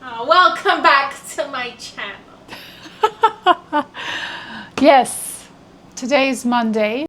Welcome back to my channel. Yes, today is Monday.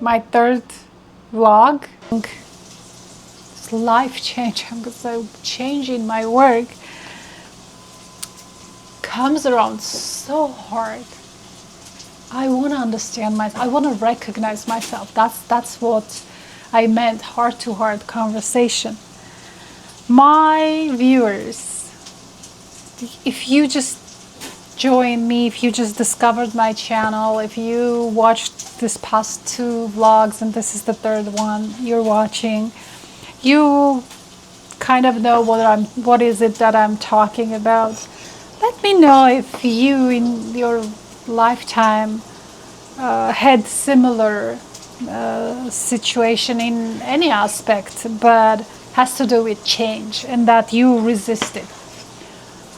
My third vlog. It's life changing because I'm changing my work. Comes around so hard. I want to understand myself. I want to recognize myself. That's what I meant. Heart to heart conversation. My viewers, if you just joined me, if you just discovered my channel, if you watched this past 2 vlogs and this is the third one you're watching, you kind of know what is it that I'm talking about. Let me know if you in your lifetime had similar situation in any aspect, but has to do with change and that you resist it.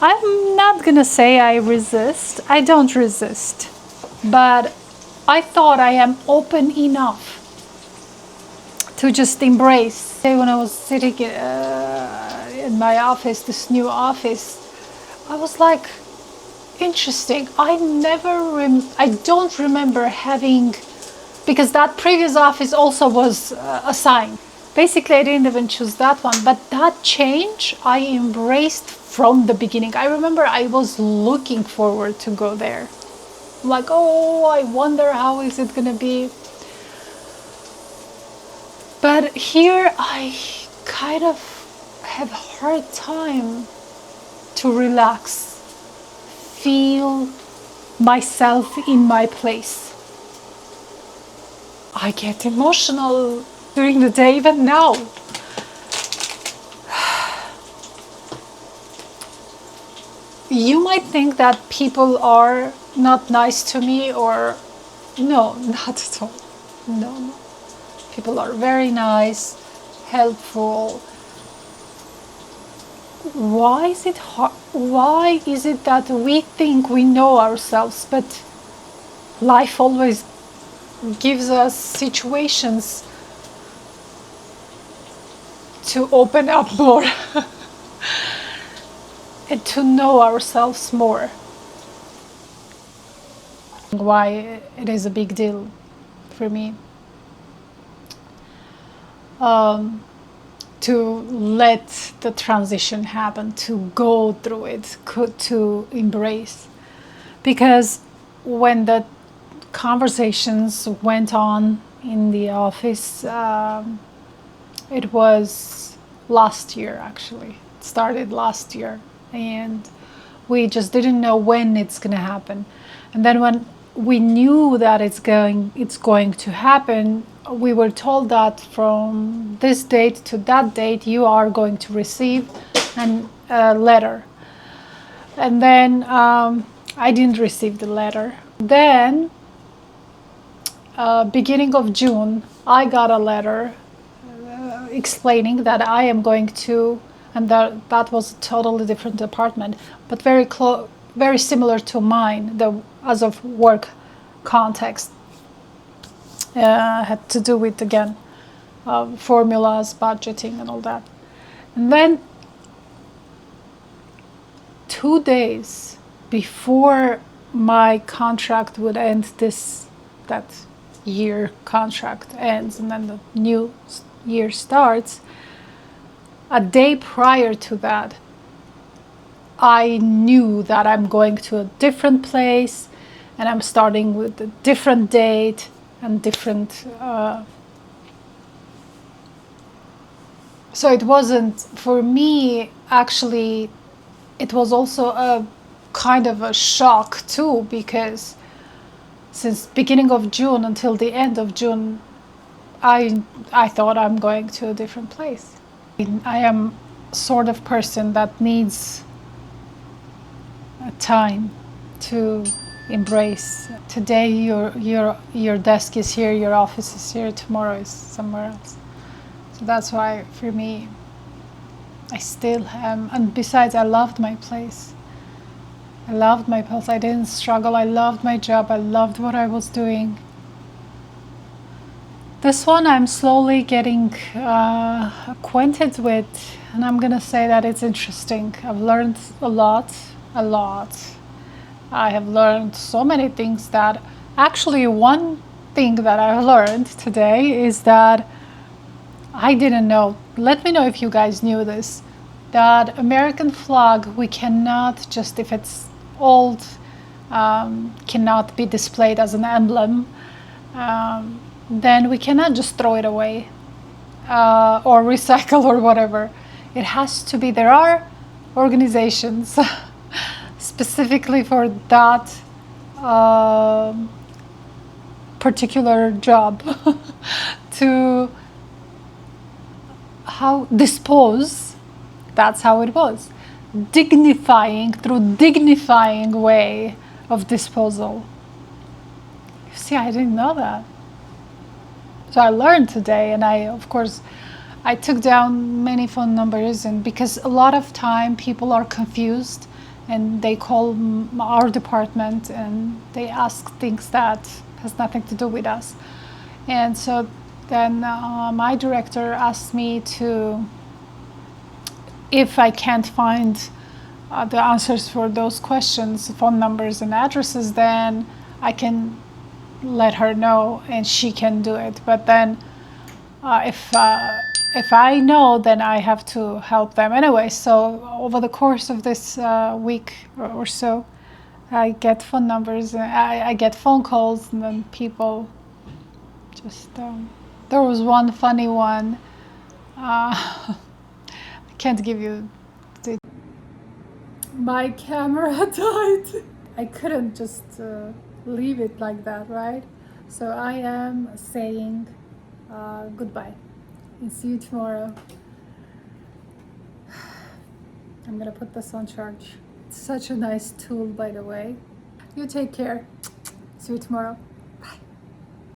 I'm not gonna say I resist. I don't resist. But I thought I am open enough to just embrace. When I was sitting in my office, this new office, I was like, interesting. I don't remember having, because that previous office also was assigned. Basically, I didn't even choose that one, but that change I embraced from the beginning. I remember I was looking forward to go there. Like, oh, I wonder how is it gonna be. But here I kind of have a hard time to relax, feel myself in my place. I get emotional during the day, even now. You might think that people are not nice to me, or no, not at all. No. People are very nice, helpful. Why is it hard? Why is it that we think we know ourselves, but life always gives us situations to open up more and to know ourselves more? Why it is a big deal for me to let the transition happen, to go through it, to embrace. Because when the conversations went on in the office, it was last year actually. It started last year, and we just didn't know when it's going to happen. And then when we knew that it's going to happen, we were told that from this date to that date you are going to receive a letter. And then I didn't receive the letter. Then beginning of June I got a letter explaining that I am going to, and that was a totally different department, but very similar to mine, as of work context. Had to do with, again, formulas, budgeting and all that. And then 2 days before my contract would end, that year contract ends and then the new year starts, a day prior to that, I knew that I'm going to a different place and I'm starting with a different date and different So it wasn't, for me, actually, it was also a kind of a shock too, because since beginning of June until the end of June, I thought I'm going to a different place. I am sort of person that needs a time to embrace. Today your desk is here, your office is here, tomorrow is somewhere else. So that's why for me I still am, and besides I loved my place. I loved my place. I didn't struggle. I loved my job. I loved what I was doing. This one I'm slowly getting acquainted with, and I'm gonna say that it's interesting. I've learned a lot, a lot. I have learned so many things that actually, one thing that I learned today is that I didn't know. Let me know if you guys knew this. That American flag, we cannot just, if it's old, cannot be displayed as an emblem. Then we cannot just throw it away or recycle or whatever. It has to be, there are organizations specifically for that particular job to how dispose, that's how it was, dignifying way of disposal. You see, I didn't know that. So I learned today, and of course I took down many phone numbers, and because a lot of time people are confused and they call our department and they ask things that has nothing to do with us. And so then my director asked me to, if I can't find the answers for those questions, phone numbers and addresses, then I can let her know and she can do it. But then if I know, then I have to help them anyway. So over the course of this week or so, I get phone numbers, I get phone calls, and then people just. There was one funny one. I can't give you the. My camera died. I couldn't just leave it like that, right? So I am saying goodbye and see you tomorrow. I'm gonna put this on charge. It's such a nice tool, by the way. You take care. See you tomorrow.